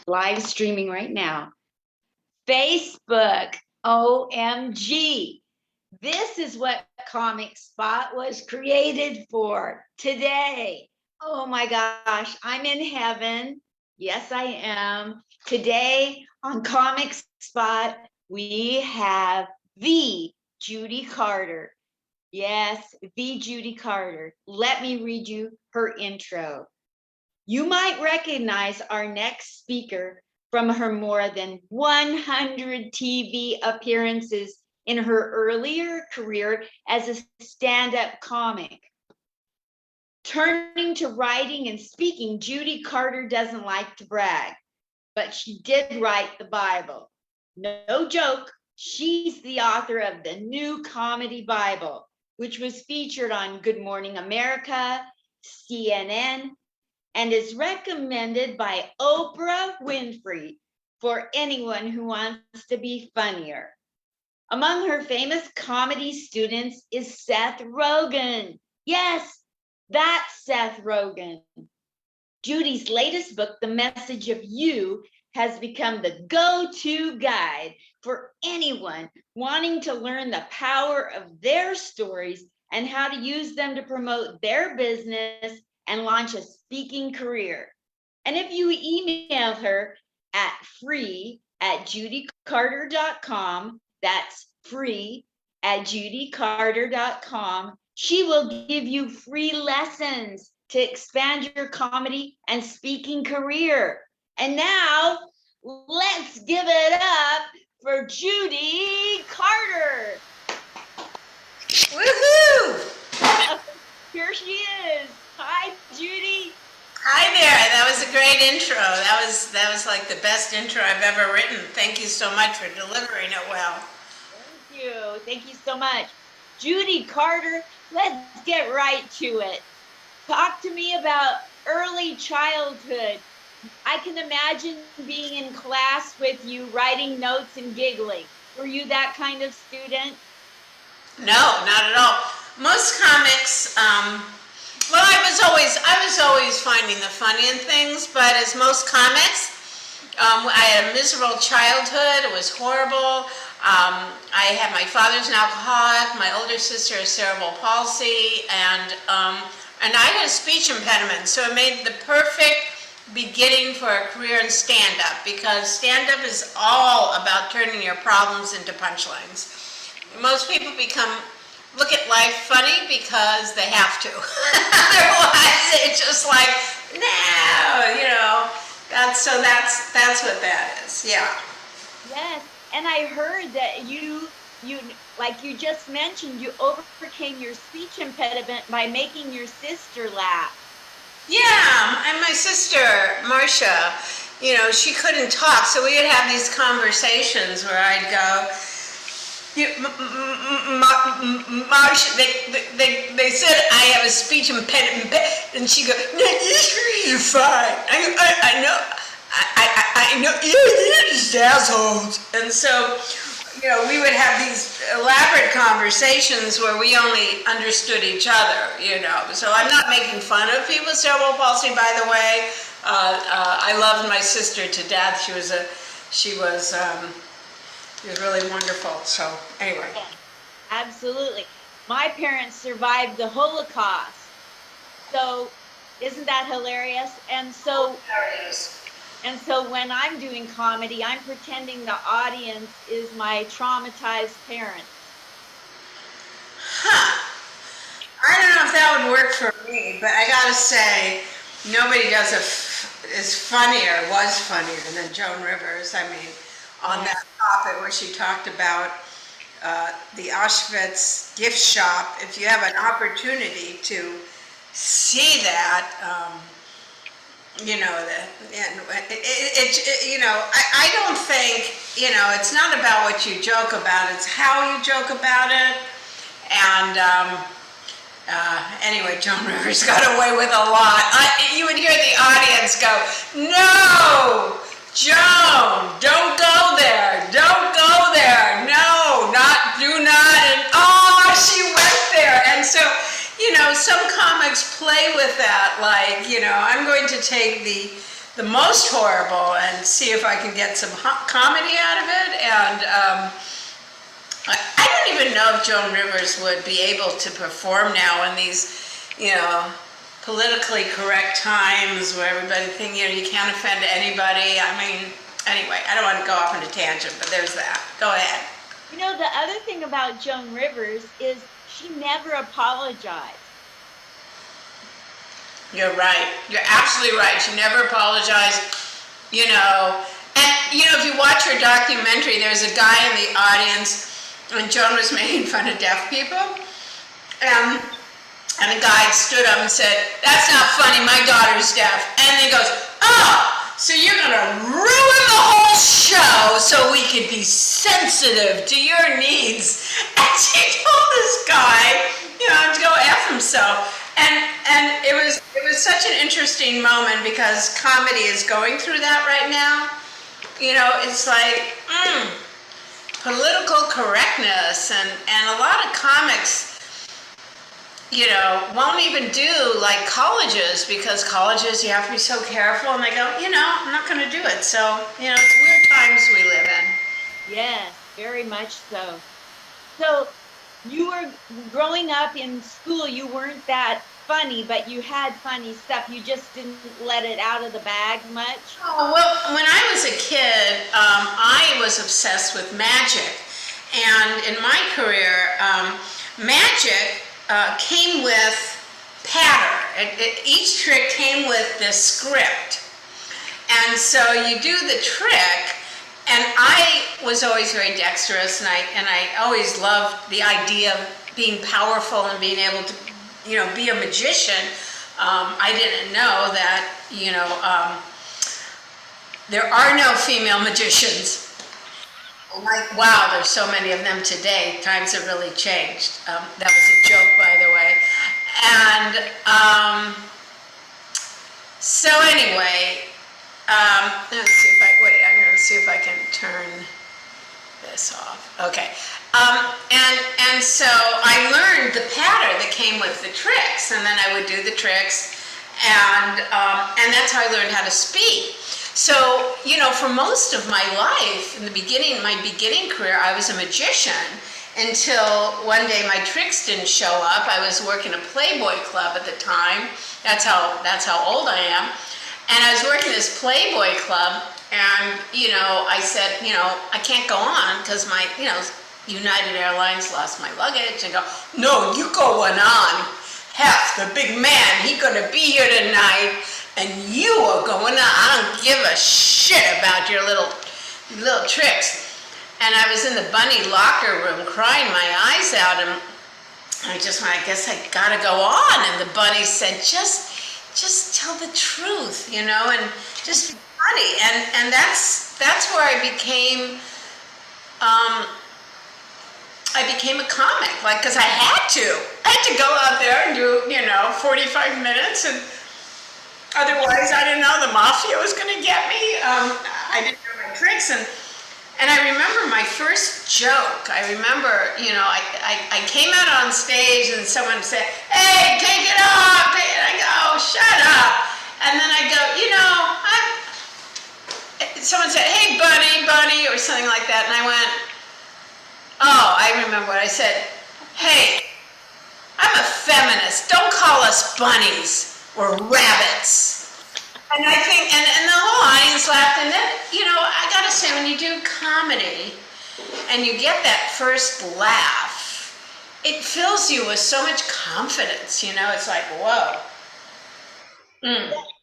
live streaming right now. Facebook, OMG. This is what Comic Spot was created for today. Oh my gosh, I'm in heaven. Yes, I am. Today on Comic Spot, we have the Judy Carter. Yes, the Judy Carter. Let me read you her intro. You might recognize our next speaker from her more than 100 TV appearances in her earlier career as a stand-up comic. Turning to writing and speaking, Judy Carter doesn't like to brag, but she did write the Bible. No joke, she's the author of the New Comedy Bible, which was featured on Good Morning America, CNN, and is recommended by Oprah Winfrey for anyone who wants to be funnier. Among her famous comedy students is Seth Rogen. Yes, that's Seth Rogen. Judy's latest book, The Message of You, has become the go-to guide for anyone wanting to learn the power of their stories and how to use them to promote their business and launch a speaking career. And if you email her at free@judycarter.com, that's free@judycarter.com, she will give you free lessons to expand your comedy and speaking career. And now, let's give it up for Judy Carter. Woohoo! Here she is. Hi, Judy. Hi there. That was a great intro. That was like the best intro I've ever written. Thank you so much for delivering it well. Thank you. Thank you so much. Judy Carter, let's get right to it. Talk to me about early childhood. I can imagine being in class with you, writing notes and giggling. Were you that kind of student? No, not at all. Most comics, well, I was always finding the funny in things, but as most comics, I had a miserable childhood. It was horrible. My father's an alcoholic. My older sister has cerebral palsy, and I had a speech impediment. So it made the perfect beginning for a career in stand-up, because stand-up is all about turning your problems into punchlines. Most people look at life funny because they have to. Otherwise, it's just like, no, that's what that is. Yeah. Yes, and I heard that you like you just mentioned, you overcame your speech impediment by making your sister laugh. Yeah, and my sister, Marcia, she couldn't talk, so we would have these conversations where I'd go, Marcia, they said I have a speech impediment, and she goes, no, you're fine. I know, you're just assholes. And so, we would have these elaborate conversations where we only understood each other, So I'm not making fun of people with cerebral palsy, by the way. I loved my sister to death. She was really wonderful. So anyway. Absolutely. My parents survived the Holocaust. So isn't that hilarious? And so when I'm doing comedy, I'm pretending the audience is my traumatized parents. Huh. I don't know if that would work for me, but I gotta say, nobody was funnier than Joan Rivers. I mean, on that topic where she talked about the Auschwitz gift shop. If you have an opportunity to see that, I don't think, it's not about what you joke about, it's how you joke about it. And anyway, Joan Rivers got away with a lot. You would hear the audience go, no, Joan, don't go there, no, do not, and she went there. And so, some comics play with that, like, I'm going to take the most horrible and see if I can get some comedy out of it. And I don't even know if Joan Rivers would be able to perform now in these, politically correct times where everybody think, you can't offend anybody. I mean, anyway, I don't want to go off on a tangent, but there's that. Go ahead. The other thing about Joan Rivers is she never apologized. You're right. You're absolutely right. She never apologized, And, if you watch her documentary, there's a guy in the audience when Joan was making fun of deaf people. And the guy stood up and said, "That's not funny, my daughter's deaf." And he goes, "Oh, so you're going to ruin the whole show so we could be sensitive to your needs." And she told this guy, to go F himself. And it was such an interesting moment because comedy is going through that right now. It's like, political correctness and a lot of comics won't even do like colleges because colleges you have to be so careful and they go, I'm not going to do it. So, it's weird times we live in. Yes, very much so. So you were growing up in school, you weren't that funny, but you had funny stuff. You just didn't let it out of the bag much? Oh, well, when I was a kid, I was obsessed with magic. And in my career, magic came with patter. Each trick came with this script. And so you do the trick, and I was always very dexterous, and I always loved the idea of being powerful and being able to, be a magician. I didn't know that, there are no female magicians. Like, wow, there's so many of them today. Times have really changed. That was a joke, by the way. And so anyway, let's see if I'm going to see if I can turn this off. Okay. And so I learned the pattern that came with the tricks, and then I would do the tricks, and that's how I learned how to speak. So, for most of my life, in the beginning, my beginning career, I was a magician until one day my tricks didn't show up. I was working a Playboy club at the time. That's how old I am. And I was working this Playboy club, and, I said, I can't go on because my, United Airlines lost my luggage, and go, "No, you going on. Hef, the big man, he gonna be here tonight, and you are going on. I don't give a shit about your little tricks." And I was in the bunny locker room crying my eyes out, and I just went, "I guess I gotta go on." And the bunny said, just tell the truth, and just be funny. And that's where I became a comic, because I had to go out there and do 45 minutes, and otherwise I didn't know the mafia was going to get me. I didn't know my tricks, and I remember my first joke. I remember, I came out on stage and someone said, "Hey, take it off," and I go, "Shut up." And then I go, someone said, "Hey, bunny," or something like that, and I went, oh, I remember what I said. "Hey, I'm a feminist. Don't call us bunnies or rabbits." And I think, and the whole audience laughed. And then, I gotta say, when you do comedy and you get that first laugh, it fills you with so much confidence. It's like, whoa.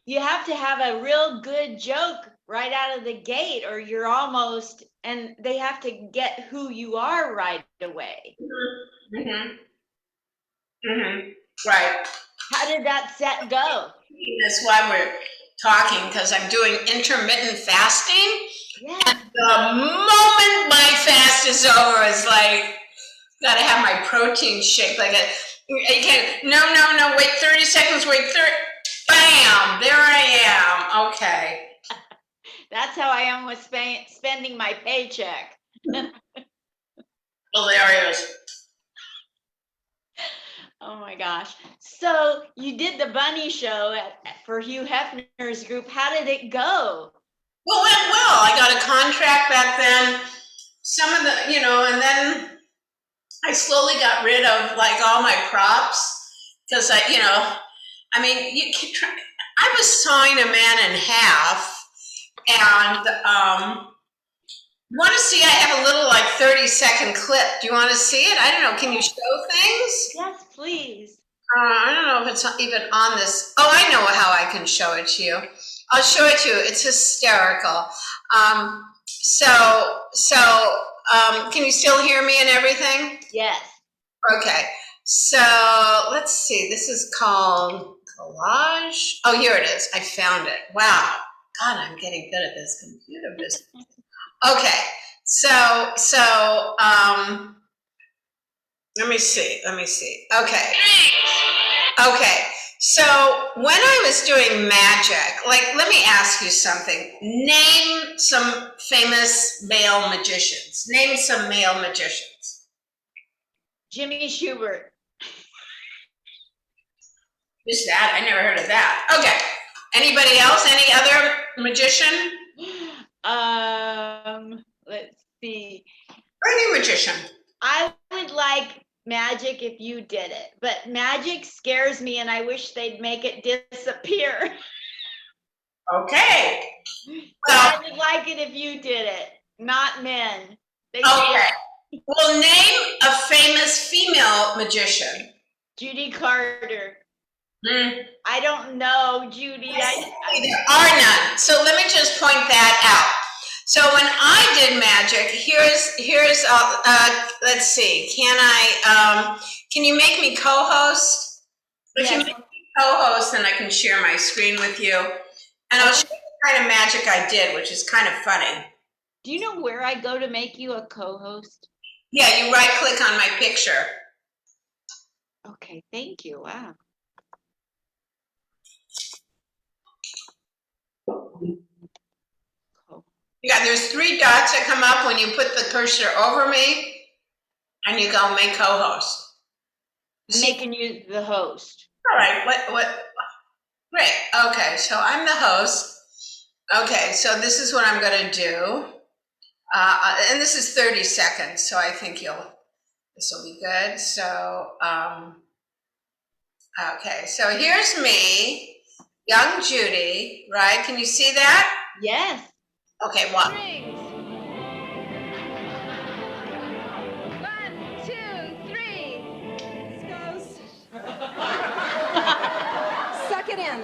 You have to have a real good joke right out of the gate, or you're almost, and they have to get who you are right away. Right. How did that set go? That's why we're talking, because I'm doing intermittent fasting. Yeah. And the moment my fast is over, it's like, gotta have my protein shake like that. You can't, no, wait 30 seconds, bam, there I am. Okay. That's how I am with spending my paycheck. Hilarious. Oh my gosh. So you did the bunny show for Hugh Hefner's group. How did it go? Well, it went well. I got a contract back then. Some of the, and then I slowly got rid of like all my props because I mean, you can try. I was sawing a man in half, and want to see? I have a little like 30-second clip. Do you want to see it? I don't know. Can you show things? Yes, please. I don't know if it's even on this. Oh, I know how I can show it to you. I'll show it to you. It's hysterical. Can you still hear me and everything? Yes. Okay. So let's see. This is called collage. Oh, here it is. I found it. Wow. God, I'm getting good at this computer business. Okay. Let me see. Okay. Okay. So when I was doing magic, like, let me ask you something. Name some famous male magicians. Name some male magicians. Jimmy Schubert. Who's that? I never heard of that. Okay. Anybody else? Any other magician? Let's see. Or any magician. I would like magic if you did it, but magic scares me and I wish they'd make it disappear. Okay. Well, I would like it if you did it, not men. Okay. Well, name a famous female magician. Judy Carter. Mm. I don't know, Judy. There are none. So let me just point that out. So when I did magic, here's let's see. Can you make me co-host? If you make me co-host, then I can share my screen with you. And I'll show you the kind of magic I did, which is kind of funny. Do you know where I go to make you a co-host? Yeah, you right click on my picture. Okay, thank you. Wow. Yeah, there's 3 dots that come up when you put the cursor over me, and you go make co-host. Making you the host. All right. What? Great. Okay, so I'm the host. Okay, so this is what I'm going to do, and this is 30 seconds, so I think this will be good. So, okay, so here's me, young Judy, right? Can you see that? Yes. Okay, what? 1, 2, 3. This goes. Suck it in.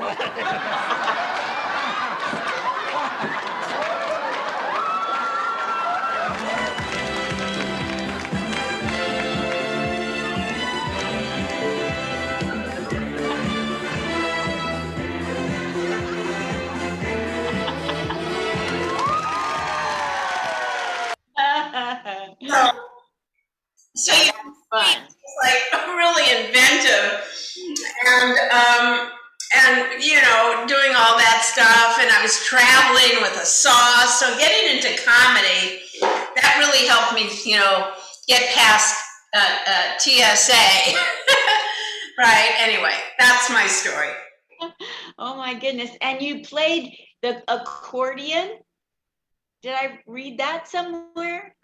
So you Fun. it's like really inventive, and doing all that stuff, and I was traveling with a saw. So getting into comedy, that really helped me, get past TSA. Right. Anyway, that's my story. Oh my goodness. And you played the accordion? Did I read that somewhere?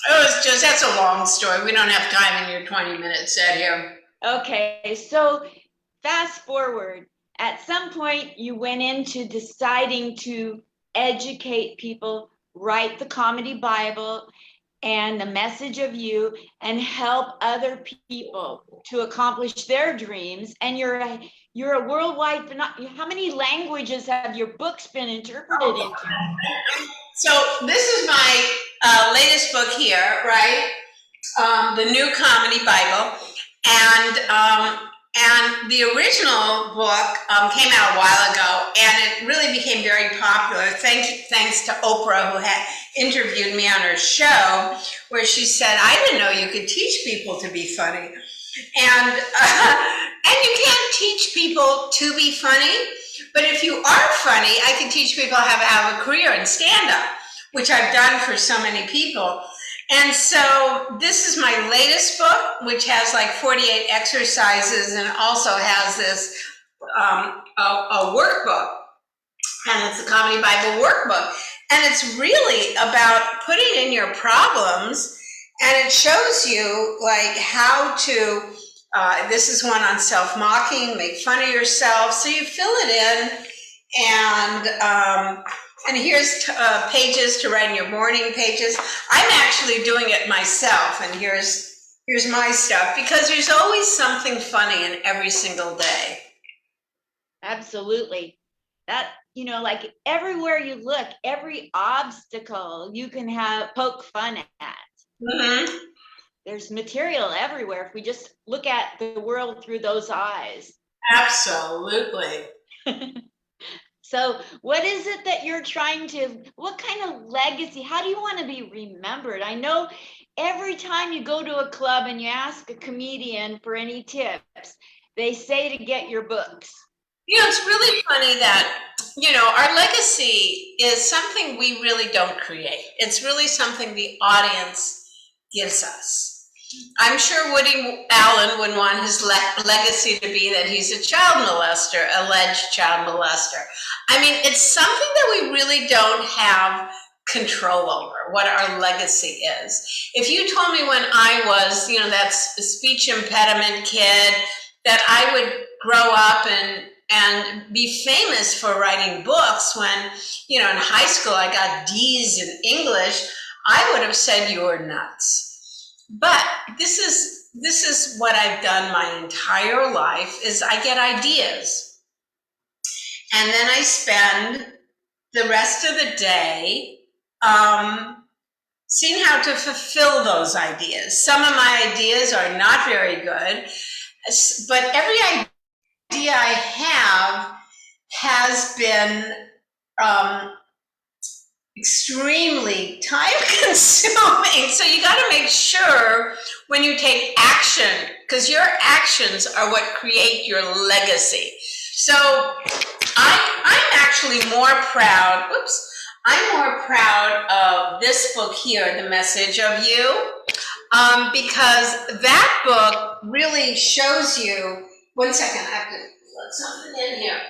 That's a long story. We don't have time in your 20-minute set here. Okay, so fast forward. At some point, you went into deciding to educate people, write the comedy Bible and the message of you, and help other people to accomplish their dreams. And you're a worldwide phenomenon. How many languages have your books been interpreted into? So this is my latest book here, right? The New Comedy Bible, and the original book came out a while ago, and it really became very popular. Thanks to Oprah, who had interviewed me on her show, where she said, "I didn't know you could teach people to be funny," and you can't teach people to be funny. But if you are funny, I can teach people how to have a career in stand-up, which I've done for so many people. And so this is my latest book, which has like 48 exercises and also has this a workbook, and it's a Comedy Bible workbook. And it's really about putting in your problems, and it shows you like how to, this is one on self-mocking, make fun of yourself. So you fill it in, and here's pages to write in your morning pages. I'm actually doing it myself, and here's my stuff, because there's always something funny in every single day. Absolutely. That, like everywhere you look, every obstacle you can poke fun at. Mm-hmm. There's material everywhere if we just look at the world through those eyes. Absolutely. So what is it that you're what kind of legacy, how do you want to be remembered? I know every time you go to a club and you ask a comedian for any tips, they say to get your books. It's really funny that, our legacy is something we really don't create. It's really something the audience gives us. I'm sure Woody Allen wouldn't want his legacy to be that he's a child molester, alleged child molester. I mean, it's something that we really don't have control over, what our legacy is. If you told me when I was, that speech impediment kid, that I would grow up and be famous for writing books when, in high school I got D's in English, I would have said you were nuts. But this is what I've done my entire life, is I get ideas. And then I spend the rest of the day seeing how to fulfill those ideas. Some of my ideas are not very good, but every idea I have has been extremely time consuming. So you got to make sure when you take action, because your actions are what create your legacy. So I'm actually more proud, I'm more proud of this book here, The Message of You, because that book really shows you, one second, I have to put something in here.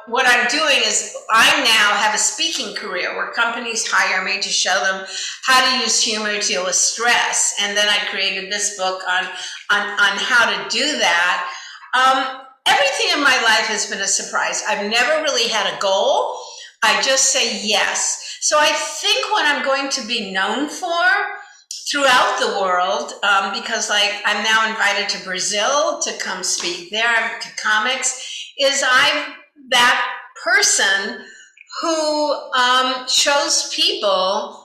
What I'm doing is I now have a speaking career where companies hire me to show them how to use humor to deal with stress. And then I created this book on how to do that. Everything in my life has been a surprise. I've never really had a goal. I just say yes. So I think what I'm going to be known for throughout the world, because I'm now invited to Brazil to come speak there to comics, is I'm that person who shows people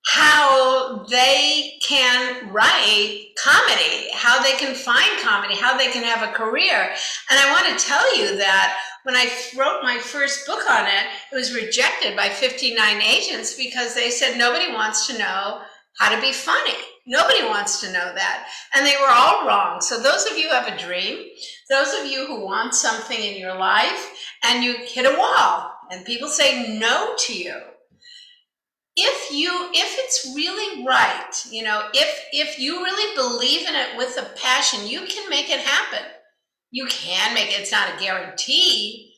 how they can write comedy, how they can find comedy, how they can have a career. And I want to tell you that when I wrote my first book on it, it was rejected by 59 agents because they said nobody wants to know how to be funny. Nobody wants to know that. And they were all wrong. So those of you who have a dream, those of you who want something in your life and you hit a wall and people say no to you, if it's really right, if you really believe in it with a passion, you can make it happen. You can make it. It's not a guarantee,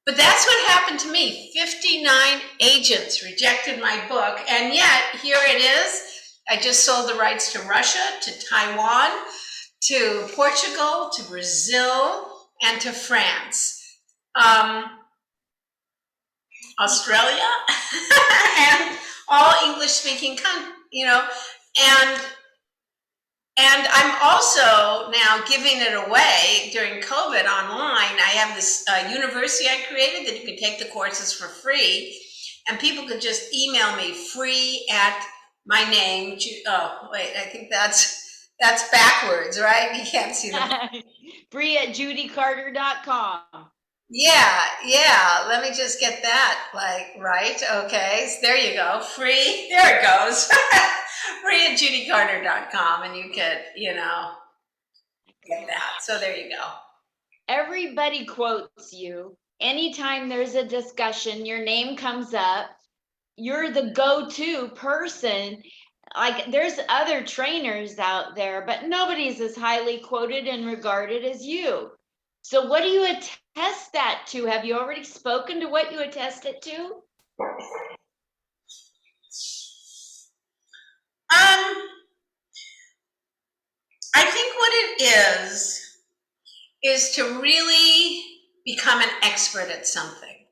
but that's what happened to me. 59 agents rejected my book, and yet here it is. I just sold the rights to Russia, to Taiwan, to Portugal, to Brazil, and to France, Australia, and all English-speaking and I'm also now giving it away during COVID online. I have this university I created that you can take the courses for free, and people could just email me free at my name. Oh, wait, I think that's backwards, right? You can't see them. Free at judycarter.com. Yeah. Let me just get that, right. Okay, so there you go. Free. There it goes. Free at judycarter.com, and you could, get that. So there you go. Everybody quotes you. Anytime there's a discussion, your name comes up. you're the go-to person. Like there's other trainers out there, but nobody's as highly quoted and regarded as you. So what do you attest that to? Have you already spoken to what you attest it to? I think what it is to really become an expert at something.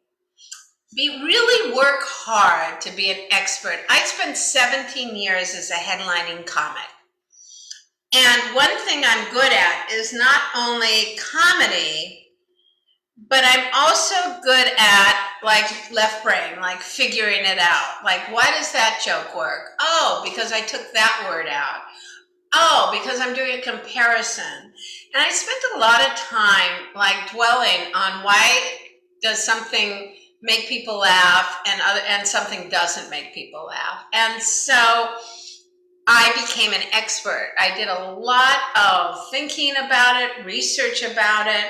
Really work hard to be an expert. I spent 17 years as a headlining comic. And one thing I'm good at is not only comedy, but I'm also good at like left brain, like figuring it out. Like, why does that joke work? Oh, because I took that word out. Oh, because I'm doing a comparison. And I spent a lot of time like dwelling on why does something make people laugh and something doesn't make people laugh. And so I became an expert. I did a lot of thinking about it, research about it.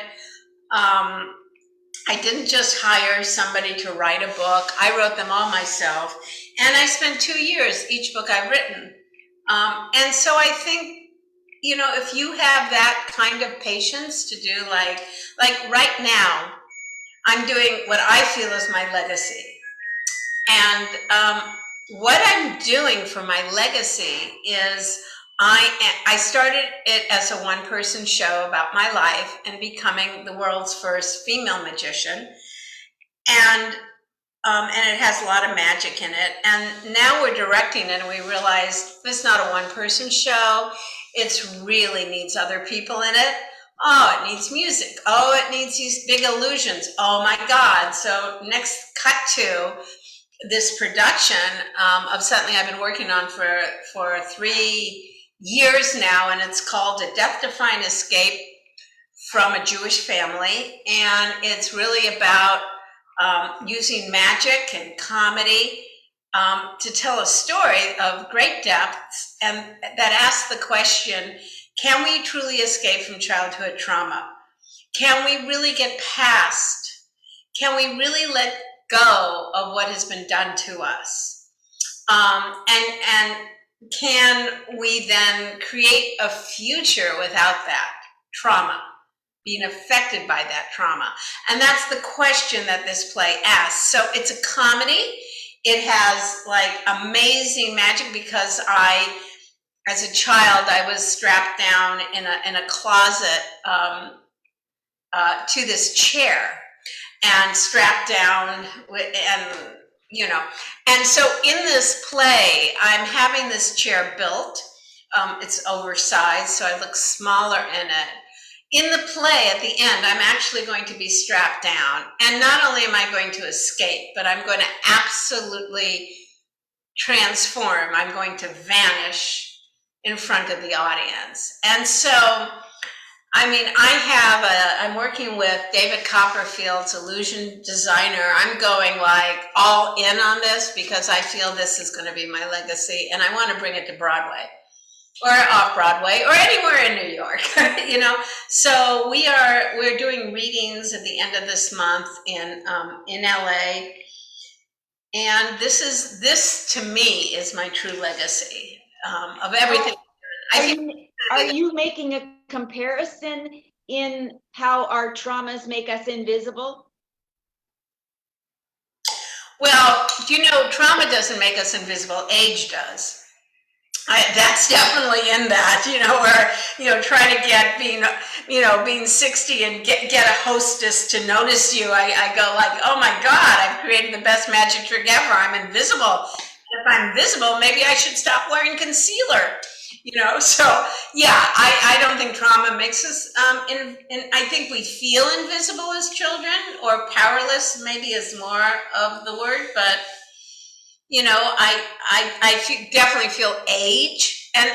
I didn't just hire somebody to write a book. I wrote them all myself. And I spent 2 years each book I've written. And so I think, you know, if you have that kind of patience to do like right now, I'm doing what I feel is my legacy. And what I'm doing for my legacy is I started it as a one-person show about my life and becoming the world's first female magician. And it has a lot of magic in it. And now we're directing it and we realize it's not a one-person show. It really needs other people in it. Oh, it needs music. Oh, it needs these big illusions. Oh my God. So next cut to this production of something I've been working on for 3 years now, and it's called A Death-Defying Escape from a Jewish Family. And it's really about using magic and comedy to tell a story of great depth and that asks the question, can we truly escape from childhood trauma? Can we really get past? Can we really let go of what has been done to us? And can we then create a future without that trauma, being affected by that trauma? And that's the question that this play asks. So it's a comedy. It has like amazing magic because as a child, I was strapped down in a closet to this chair and strapped down and, you know. And so in this play, I'm having this chair built. It's oversized, so I look smaller in it. In the play, at the end, I'm actually going to be strapped down. And not only am I going to escape, but I'm going to absolutely transform. I'm going to vanish in front of the audience. And so, I mean, I'm working with David Copperfield's illusion designer. I'm going like all in on this because I feel this is going to be my legacy and I want to bring it to Broadway or off Broadway or anywhere in New York, you know. So we're doing readings at the end of this month in LA. And this to me is my true legacy of everything. Are you making a comparison in how our traumas make us invisible? Well, you know, trauma doesn't make us invisible, age does. That's definitely in that, you know, where, you know, trying to get being 60 and get a hostess to notice you. I go like, oh my God, I've created the best magic trick ever. I'm invisible. If I'm visible, maybe I should stop wearing concealer. You know, so yeah, I don't think trauma makes us, I think we feel invisible as children, or powerless maybe is more of the word, but you know, I definitely feel age, and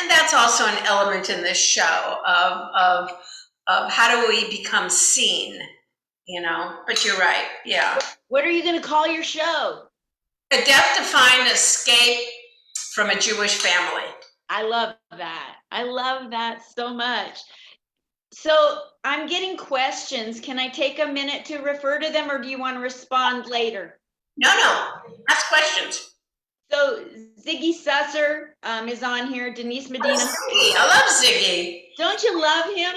that's also an element in this show of how do we become seen, you know, but you're right, yeah. What are you going to call your show? A Death-Defying Escape from a Jewish Family. I love that. I love that so much. So I'm getting questions. Can I take a minute to refer to them or do you want to respond later? No. Ask questions. So Ziggy Susser is on here. Denise Medina. I love Ziggy. Don't you love him?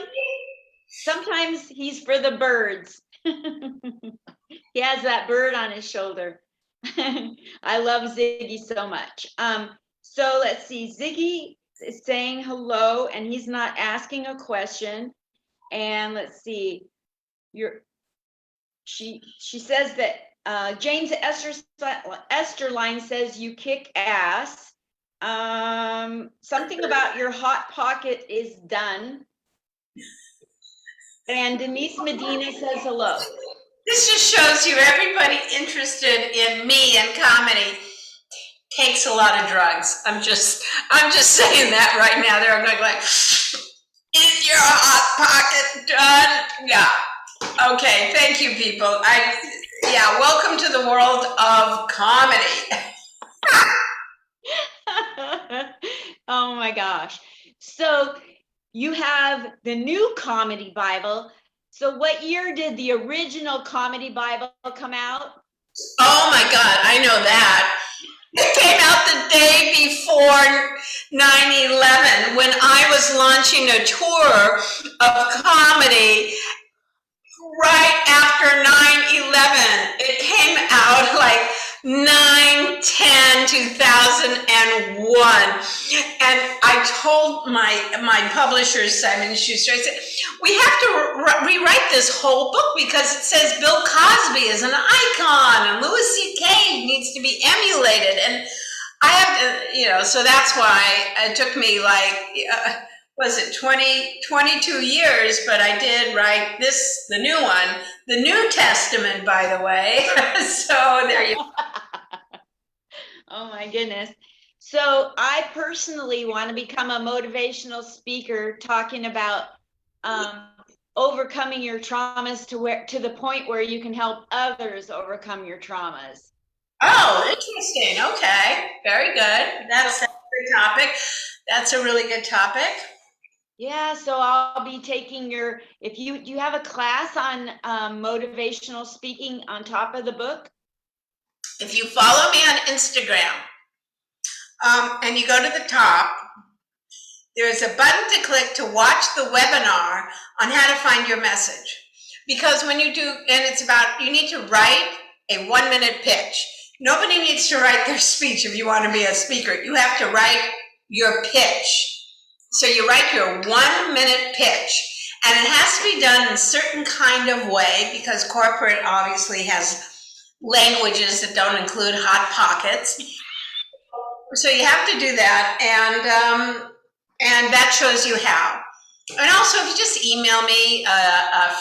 Sometimes he's for the birds. He has that bird on his shoulder. I love Ziggy so much. So let's see. Ziggy is saying hello, and he's not asking a question. And let's see. She says that James Esterline says you kick ass. Something about your hot pocket is done. And Denise Medina says hello. This just shows you everybody interested in me and comedy takes a lot of drugs. I'm just saying that right now. They're going like, is your hot pocket done? Yeah. Okay. Thank you, people. Welcome to the world of comedy. Oh my gosh. So you have the new comedy Bible. So what year did the original comedy Bible come out? Oh my God, I know that. It came out the day before 9/11 when I was launching a tour of comedy right after 9/11. It came out like 9/10/2001. And I told my publisher, Simon Schuster, I said, we have to rewrite this whole book because it says Bill Cosby is an icon and Louis C.K. needs to be emulated. And I have to, so that's why it took me like, was it 22 years, but I did write the new one, the New Testament, by the way. So there you go. Oh my goodness. So I personally want to become a motivational speaker talking about overcoming your traumas to the point where you can help others overcome your traumas. Oh, interesting. Okay. Very good. That's a good topic. That's a really good topic. Yeah, so I'll be taking if you have a class on motivational speaking on top of the book? If you follow me on Instagram, and you go to the top, there's a button to click to watch the webinar on how to find your message. Because when you do, and it's about, you need to write a 1-minute pitch. Nobody needs to write their speech if you want to be a speaker. You have to write your pitch. So you write your 1-minute pitch, and it has to be done in a certain kind of way because corporate obviously has languages that don't include hot pockets. So you have to do that, and that shows you how. And also, if you just email me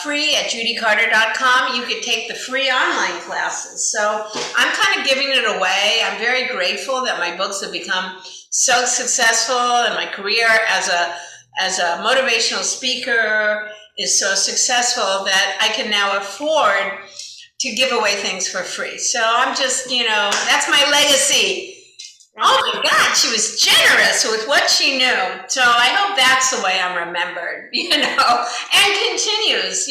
free@judycarter.com, you could take the free online classes. So I'm kind of giving it away. I'm very grateful that my books have become so successful, and my career as a motivational speaker is so successful that I can now afford to give away things for free. So I'm just, that's my legacy. Oh my God, she was generous with what she knew. So I hope that's the way I'm remembered, and continues,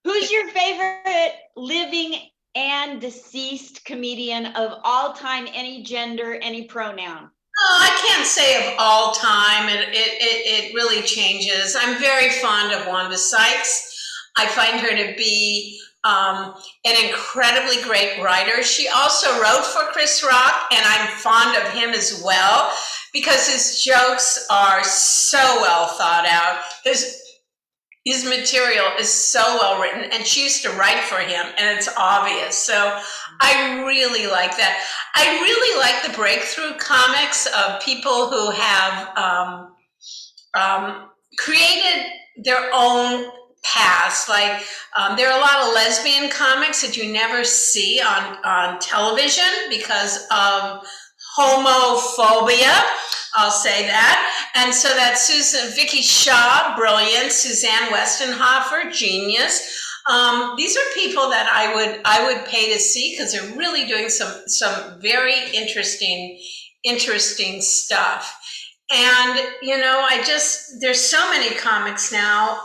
Who's your favorite living and deceased comedian of all time, any gender, any pronoun? Oh, I can't say of all time. It really changes. I'm very fond of Wanda Sykes. I find her to be an incredibly great writer. She also wrote for Chris Rock, and I'm fond of him as well because his jokes are so well thought out. His material is so well written, and she used to write for him, and it's obvious. So I really like that. I really like the breakthrough comics of people who have created their own past. Like there are a lot of lesbian comics that you never see on television because of homophobia. I'll say that. And so that's Vicky Shaw, brilliant. Suzanne Westenhofer, genius. These are people that I would pay to see because they're really doing some very interesting stuff. And there's so many comics now.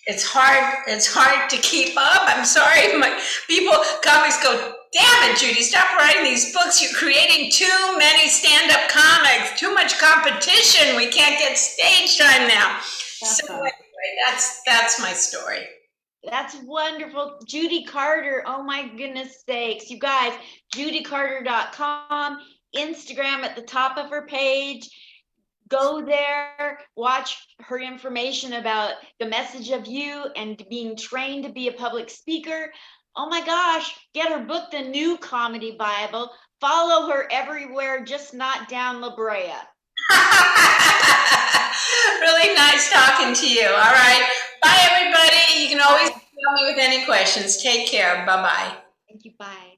It's hard to keep up. I'm sorry, comics go damn it, Judy, stop writing these books. You're creating too many stand-up comics, too much competition. We can't get stage time now. So anyway, that's my story. That's wonderful. Judy Carter, oh my goodness sakes. You guys, judycarter.com, Instagram at the top of her page. Go there, watch her information about the message of you and being trained to be a public speaker. Oh my gosh, get her book, The New Comedy Bible. Follow her everywhere, just not down La Brea. Really nice talking to you. All right. Bye, everybody. You can always call me with any questions. Take care. Bye-bye. Thank you. Bye.